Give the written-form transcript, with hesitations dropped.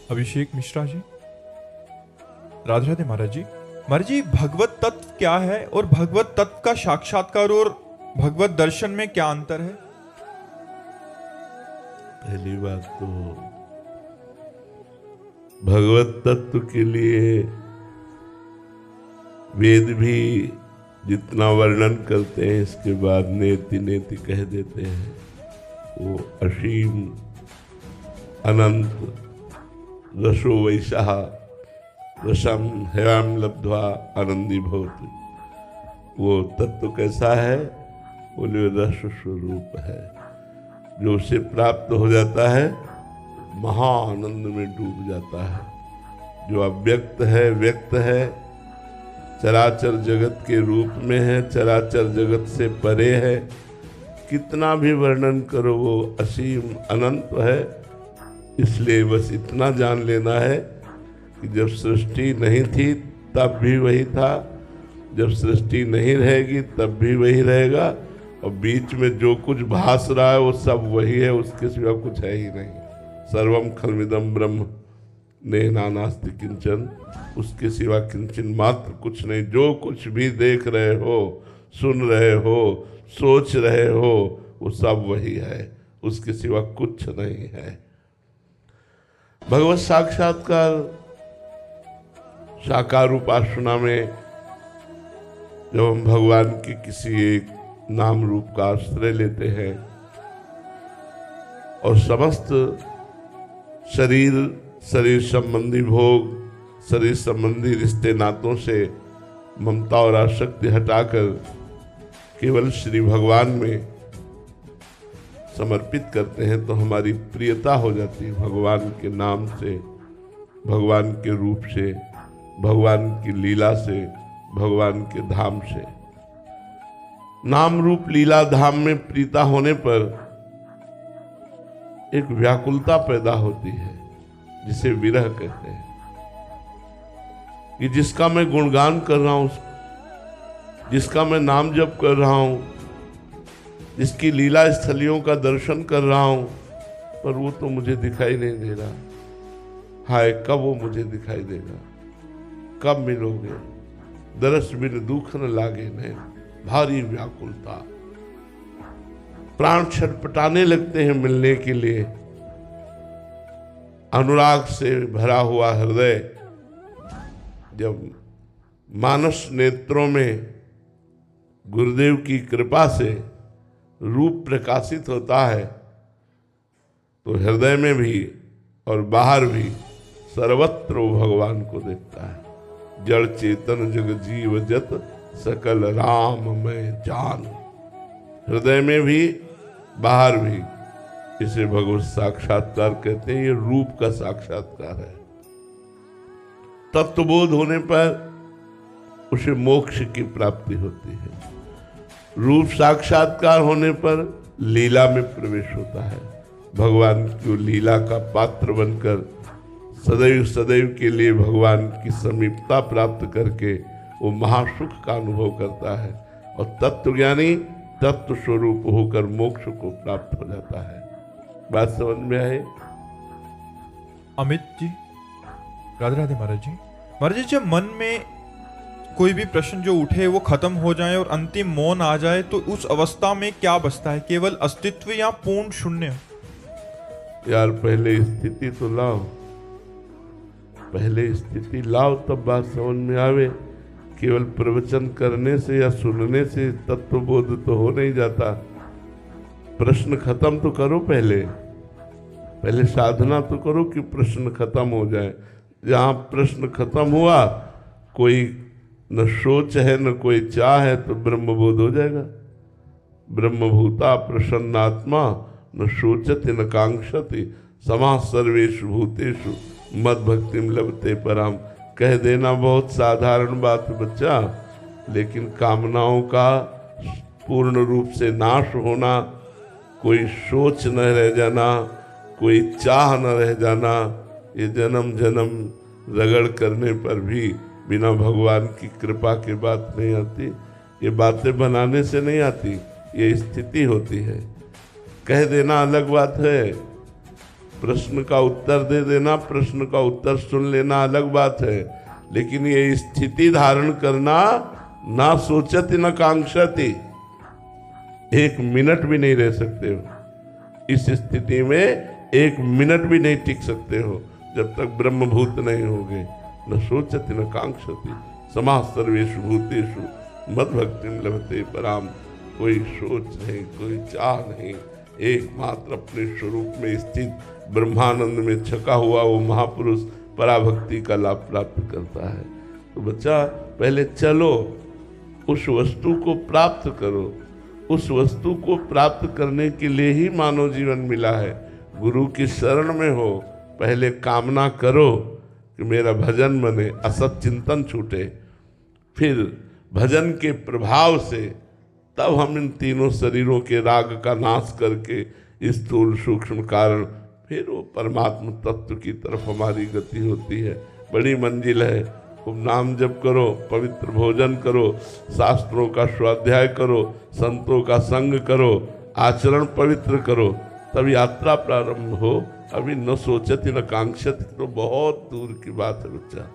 अभिषेक मिश्रा जी। राधे राधे महाराज जी। महाराज जी, भगवत तत्व क्या है और भगवत तत्व का साक्षात्कार और भगवत दर्शन में क्या अंतर है? पहली बात तो भगवत तत्व के लिए वेद भी जितना वर्णन करते हैं इसके बाद नेति नेति कह देते हैं। वो असीम अनंत रसो वैशाह रसम हयाम लब्ध्वा आनंदी भवति। वो तत्व कैसा है? बोले रस स्वरूप है। जो उसे प्राप्त हो जाता है महाआनंद में डूब जाता है। जो अव्यक्त है, व्यक्त है, चराचर जगत के रूप में है, चराचर जगत से परे है। कितना भी वर्णन करो वो असीम अनंत है। इसलिए बस इतना जान लेना है कि जब सृष्टि नहीं थी तब भी वही था, जब सृष्टि नहीं रहेगी तब भी वही रहेगा, और बीच में जो कुछ भास रहा है वो सब वही है, उसके सिवा कुछ है ही नहीं। सर्वम खलमिदम ब्रह्म नेहानास्ति किंचन, उसके सिवा किंचन मात्र कुछ नहीं। जो कुछ भी देख रहे हो, सुन रहे हो, सोच रहे हो, वो सब वही है, उसके सिवा कुछ नहीं है। भगवत साक्षात्कार साकार उपासना में जब हम भगवान के किसी एक नाम रूप का आश्रय लेते हैं और समस्त शरीर संबंधी भोग, शरीर संबंधी रिश्ते नातों से ममता और आसक्ति हटाकर केवल श्री भगवान में समर्पित करते हैं तो हमारी प्रियता हो जाती है भगवान के नाम से, भगवान के रूप से, भगवान की लीला से, भगवान के धाम से। नाम रूप लीला धाम में प्रीता होने पर एक व्याकुलता पैदा होती है जिसे विरह कहते हैं, कि जिसका मैं गुणगान कर रहा हूं, जिसका मैं नाम जप कर रहा हूं, जिसकी लीला स्थलियों का दर्शन कर रहा हूं, पर वो तो मुझे दिखाई नहीं दे रहा। हाय कब वो मुझे दिखाई देगा, कब मिलोगे? दरस बिन दुख न लागे नैन, भारी व्याकुलता, प्राण छटपटाने लगते हैं मिलने के लिए। अनुराग से भरा हुआ हृदय जब मानस नेत्रों में गुरुदेव की कृपा से रूप प्रकाशित होता है तो हृदय में भी और बाहर भी सर्वत्र वो भगवान को देखता है। जड़ चेतन जग जीव जत सकल राम मैं जान। हृदय में भी बाहर भी, इसे भगवत साक्षात्कार कहते हैं। ये रूप का साक्षात्कार है। तत्वबोध होने पर उसे मोक्ष की प्राप्ति होती है। रूप साक्षात्कार होने पर लीला में प्रवेश होता है। भगवान की लीला का पात्र बनकर सदैव सदैव के लिए भगवान की समीपता प्राप्त करके वो महासुख का अनुभव करता है और तत्वज्ञानी तत्व स्वरूप होकर मोक्ष को प्राप्त हो जाता है। बात समझ में आए? अमित जी, राधे राधे महाराज जी। महाराज जी, जब मन में कोई भी प्रश्न जो उठे वो खत्म हो जाए और अंतिम मौन आ जाए तो उस अवस्था में क्या बचता है? केवल अस्तित्व या पूर्ण शून्य? यार पहले स्थिति तो लाओ, पहले स्थिति लाओ तब बात समझ में आवे। केवल प्रवचन करने से या सुनने से तत्वबोध तो हो नहीं जाता। प्रश्न खत्म तो करो, पहले साधना तो करो कि प्रश्न खत्म हो जाए। जहाँ प्रश्न खत्म हुआ, कोई न सोच है न कोई चाह है, तो ब्रह्मबोध हो जाएगा। ब्रह्मभूता प्रसन्नात्मा न सोचति न कांक्षति समा सर्वेषु भूतेषु मद भक्तिम लभते पराम। कह देना बहुत साधारण बात बच्चा, लेकिन कामनाओं का पूर्ण रूप से नाश होना, कोई सोच न रह जाना, कोई चाह न रह जाना, ये जन्म जन्म रगड़ करने पर भी बिना भगवान की कृपा के बात नहीं आती। ये बातें बनाने से नहीं आती, ये स्थिति होती है। कह देना अलग बात है, प्रश्न का उत्तर दे देना, प्रश्न का उत्तर सुन लेना अलग बात है, लेकिन ये स्थिति धारण करना, ना सोचति न कांक्षति, एक मिनट भी नहीं रह सकते हो इस स्थिति में, एक मिनट भी नहीं टिक सकते हो जब तक ब्रह्मभूत नहीं होगे। न सोचति न कांक्षति समाः सर्वेषु भूतेषु मद्भक्तिं लभते पराम। कोई सोच नहीं, कोई चाह नहीं, एकमात्र अपने स्वरूप में स्थित ब्रह्मानंद में छका हुआ वो महापुरुष पराभक्ति का लाभ प्राप्त करता है। तो बच्चा पहले चलो, उस वस्तु को प्राप्त करो। उस वस्तु को प्राप्त करने के लिए ही मानव जीवन मिला है। गुरु की शरण में हो, पहले कामना करो कि मेरा भजन बने, असत चिंतन छूटे, फिर भजन के प्रभाव से तब हम इन तीनों शरीरों के राग का नाश करके स्थूल सूक्ष्म कारण, फिर वो परमात्मा तत्व की तरफ हमारी गति होती है। बड़ी मंजिल है। खूब नाम जप करो, पवित्र भोजन करो, शास्त्रों का स्वाध्याय करो, संतों का संग करो, आचरण पवित्र करो, तब यात्रा प्रारंभ हो। अभी न सोचती न कांक्षती तो बहुत दूर की बात है बच्चा।